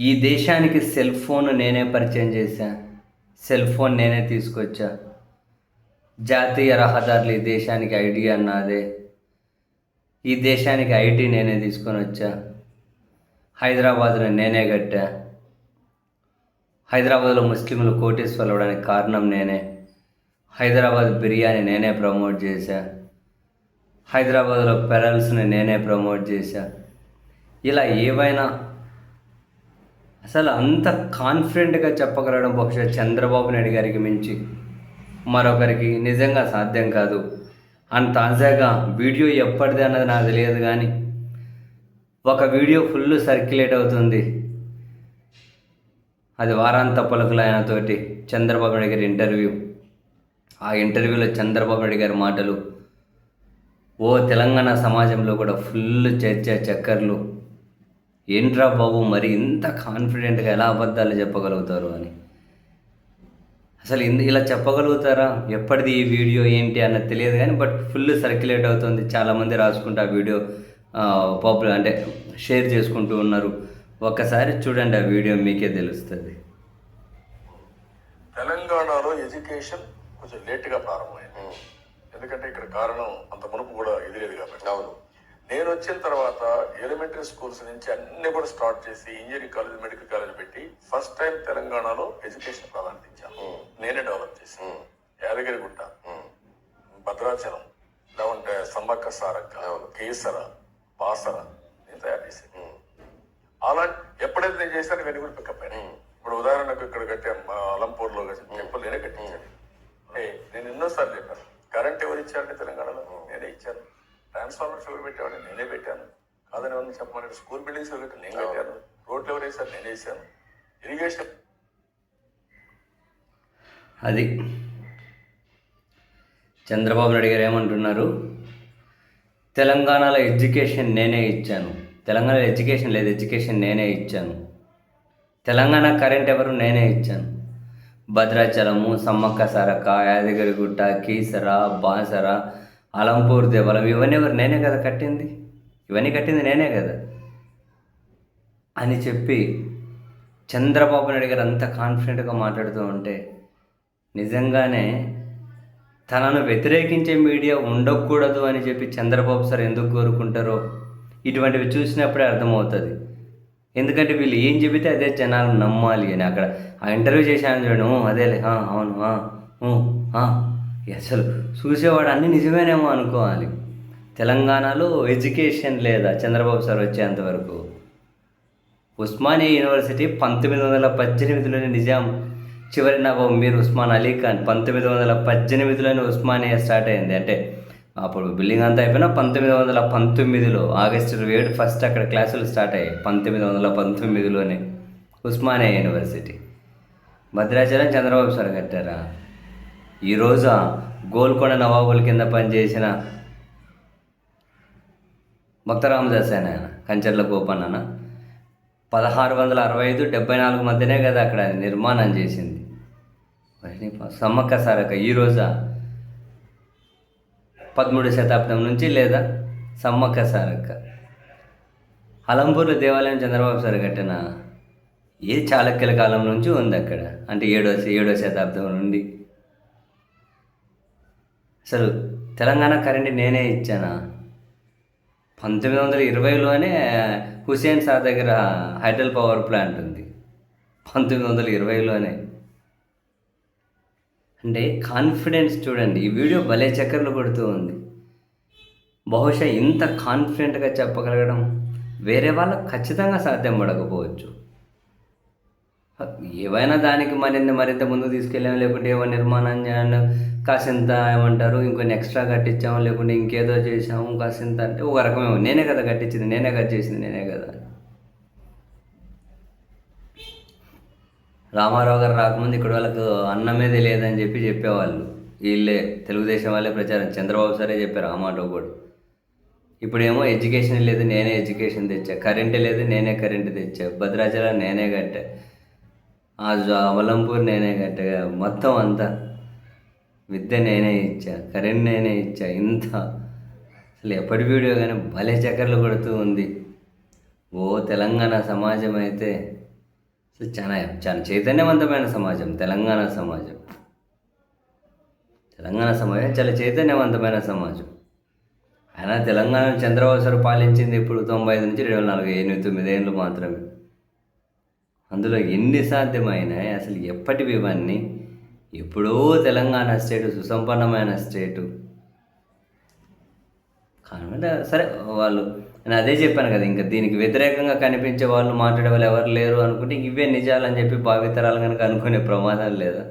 ఈ దేశానికి cell phone నేనే పరిచయం చేశా. సెల్ ఫోన్ నేనే తీసుకొచ్చా. జాతీయ రహదారులు ఈ దేశానికి ఐడియా నాదే. ఈ దేశానికి ఐటీ నేనే తీసుకొని వచ్చా. హైదరాబాద్లో నేనే కట్టా. హైదరాబాద్లో ముస్లింలు కోటీశ్వర్లు అవ్వడానికి కారణం నేనే. హైదరాబాద్ బిర్యానీ నేనే ప్రమోట్ చేశా. హైదరాబాద్లో పెరల్స్ని నేనే ప్రమోట్ చేశా. ఇలా ఏవైనా అసలు అంత కాన్ఫిడెంట్గా చెప్పగలడం బహుశా చంద్రబాబు నాయుడు గారికి మించి మరొకరికి నిజంగా సాధ్యం కాదు. అండ్ తాజాగా వీడియో ఎప్పటిది అన్నది నాకు తెలియదు, కానీ ఒక వీడియో ఫుల్ సర్క్యులేట్ అవుతుంది. అది వారాంత పలుకులు ఆయనతోటి చంద్రబాబు నాయుడు గారి ఇంటర్వ్యూ. ఆ ఇంటర్వ్యూలో చంద్రబాబు నాయుడు గారి మాటలు తెలంగాణ సమాజంలో కూడా ఫుల్ చర్చ చక్కర్లు. ఏంట్రా బాబు, మరి ఇంత కాన్ఫిడెంట్గా ఎలా అబద్ధాలు చెప్పగలుగుతారు అని. అసలు ఇలా చెప్పగలుగుతారా? ఎప్పటిది ఈ వీడియో ఏంటి అన్నది తెలియదు, కానీ బట్ ఫుల్ సర్క్యులేట్ అవుతుంది. చాలామంది రాసుకుంటూ ఆ వీడియో పాపులర్ అంటే షేర్ చేసుకుంటూ ఉన్నారు. ఒక్కసారి చూడండి ఆ వీడియో, మీకే తెలుస్తుంది. తెలంగాణలో ఎడ్యుకేషన్ కొంచెం లేట్గా ప్రారంభమైంది. ఎందుకంటే ఇక్కడ కారణం అంత మునుపు కూడా ఎదిలేదు కాబట్టి. అవును, నేను వచ్చిన తర్వాత ఎలిమెంటరీ స్కూల్స్ నుంచి అన్ని కూడా స్టార్ట్ చేసి ఇంజనీరింగ్ కాలేజ్, మెడికల్ కాలేజ్ పెట్టి ఫస్ట్ టైం తెలంగాణలో ఎడ్యుకేషన్ ప్రాధాన్యత ఇచ్చాను. నేనే డెవలప్ చేశాను. యాదగిరిగుట్ట, భద్రాచలం, లేకుంటే సమ్మక్క సారక్క, కేసర, బాసర నేను తయారు చేశాను. అలాంటి ఎప్పుడైతే నేను చేశాను ఇవన్నీ కూడా పికప్ అయినాయి. ఇప్పుడు ఉదాహరణకు ఇక్కడ కట్టాను అలంపూర్లో టెంపుల్ నేనే కట్టించాను. నేను ఎన్నోసార్లు చెప్పాను, కరెంట్ ఎవరు ఇచ్చారంటే తెలంగాణలో నేనే ఇచ్చాను. ట్రాన్స్ఫార్మర్స్ ఎవరు పెట్టామని నేనే పెట్టాను. కాదని ఎవరిని చెప్పమని స్కూల్ బిల్డింగ్స్ ఎవరు కట్టి నేను కట్టాను. రోడ్లు ఎవరు వేసారు నేనే వేసాను. ఇరిగేషన్ అది చంద్రబాబు నాయుడు గారు ఏమంటున్నారు, తెలంగాణలో ఎడ్యుకేషన్ నేనే ఇచ్చాను. తెలంగాణలో ఎడ్యుకేషన్ లేదు, ఎడ్యుకేషన్ నేనే ఇచ్చాను. తెలంగాణ కరెంట్ ఎవరు నేనే ఇచ్చాను. భద్రాచలము, సమ్మక్క సారక్క, యాదగిరిగుట్ట, కీసర, బాసర, అలంపూర్ దేవాలయం ఇవన్నీ ఎవరు నేనే కదా కట్టింది. ఇవన్నీ కట్టింది నేనే కదా అని చెప్పి చంద్రబాబు నాయుడు గారు అంత కాన్ఫిడెంట్గా మాట్లాడుతూ ఉంటే నిజంగానే తనను వ్యతిరేకించే మీడియా ఉండకూడదు అని చెప్పి చంద్రబాబు సార్ ఎందుకు కోరుకుంటారో ఇటువంటివి చూసినప్పుడే అర్థమవుతుంది. ఎందుకంటే వీళ్ళు ఏం చెబితే అదే జనాలు నమ్మాలి అని. అక్కడ ఆ ఇంటర్వ్యూ చేశాను చూడను, అదేలే అవును అసలు చూసేవాడు అన్నీ నిజమేనేమో అనుకోవాలి. తెలంగాణలో ఎడ్యుకేషన్ లేదా చంద్రబాబు సార్ వచ్చేంతవరకు? ఉస్మానియా యూనివర్సిటీ 1918లోనే నిజాం చివరి నవాబ్ మీర్ ఉస్మాన్ అలీ ఖాన్ 1918లోనే ఉస్మానియా స్టార్ట్ అయింది. అంటే అప్పుడు బిల్డింగ్ అంతా అయిపోయినా 1919లో ఆగస్టు 7 ఫస్ట్ అక్కడ క్లాసులు స్టార్ట్ అయ్యాయి. 1919లోనే ఉస్మానియా యూనివర్సిటీ. భద్రాచలం చంద్రబాబు సార్ కట్టారా? ఈరోజు గోల్కొండ నవాబుల కింద పనిచేసిన భక్త రామదాస్ ఆయన కంచర్ల గోపన్న 1665-74 మధ్యనే కదా అక్కడ నిర్మాణం చేసింది. సమ్మక్క సారక్క ఈరోజా 13వ శతాబ్దం నుంచి లేదా సమ్మక్క సారక్క. అలంపూర్లో దేవాలయం చంద్రబాబు సార్ కట్టిన ఏ చాళుక్యుల కాలం నుంచి ఉంది అక్కడ, అంటే 7వ శతాబ్దం నుండి. అసలు తెలంగాణ కరెంట్ నేనే ఇచ్చానా? 1920లోనే హుసేన్ సార్ దగ్గర హైడల్ పవర్ ప్లాంట్ ఉంది. 1920లోనే. అంటే కాన్ఫిడెన్స్ చూడండి. ఈ వీడియో భలే చక్కర్లు కొడుతూ ఉంది. బహుశా ఇంత కాన్ఫిడెంట్గా చెప్పగలగడం వేరే వాళ్ళకు ఖచ్చితంగా సాధ్యం పడకపోవచ్చు. ఏవైనా దానికి మరింత ముందుకు తీసుకెళ్ళాము, లేకుంటే ఏమో నిర్మాణం చేయాలి, కాసింత ఏమంటారు ఇంకొన్ని ఎక్స్ట్రా కట్టించాము, లేకుంటే ఇంకేదో చేసాము కాసింత అంటే ఒక రకమేమో నేనే కదా కట్టించింది, నేనే కదా చేసింది, నేనే కదా. రామారావు గారు రాకముందు ఇక్కడ వాళ్ళకు అన్నమే తెలియదని చెప్పేవాళ్ళు. వీళ్ళే తెలుగుదేశం వాళ్ళే ప్రచారం, చంద్రబాబు సరే చెప్పారు ఆ మాట కూడా. ఇప్పుడేమో ఎడ్యుకేషన్ లేదు, నేనే ఎడ్యుకేషన్ తెచ్చా. కరెంట్ లేదు, నేనే కరెంట్ తెచ్చా. భద్రాచలం నేనే కట్టా. అలంపూర్ నేనే కట్టా. మొత్తం అంతా విద్య నేనే ఇచ్చా, కరెంట్ నేనే ఇచ్చా. ఇంత అసలు ఎప్పటి వీడియో కానీ భలే చక్కర్లు కొడుతూ ఉంది. తెలంగాణ సమాజం అయితే అసలు చాలా చాలా చైతన్యవంతమైన సమాజం తెలంగాణ సమాజం. తెలంగాణ సమాజం చాలా చైతన్యవంతమైన సమాజం. అయినా తెలంగాణను చంద్రబాబు సార్ పాలించింది ఇప్పుడు 95 నుంచి 24, 8-9 ఏళ్ళు మాత్రమే. అందులో ఎన్ని సాధ్యమైనాయి అసలు ఎప్పటివి ఇవన్నీ? ఎప్పుడో తెలంగాణ స్టేటు సుసంపన్నమైన స్టేటు. కాబట్టి సరే వాళ్ళు నేను అదే చెప్పాను కదా, ఇంకా దీనికి వ్యతిరేకంగా కనిపించే వాళ్ళు మాట్లాడే వాళ్ళు ఎవరు లేరు అనుకుంటే ఇవే నిజాలని చెప్పి భావితరాలు కనుక అనుకునే ప్రమాదం లేదా?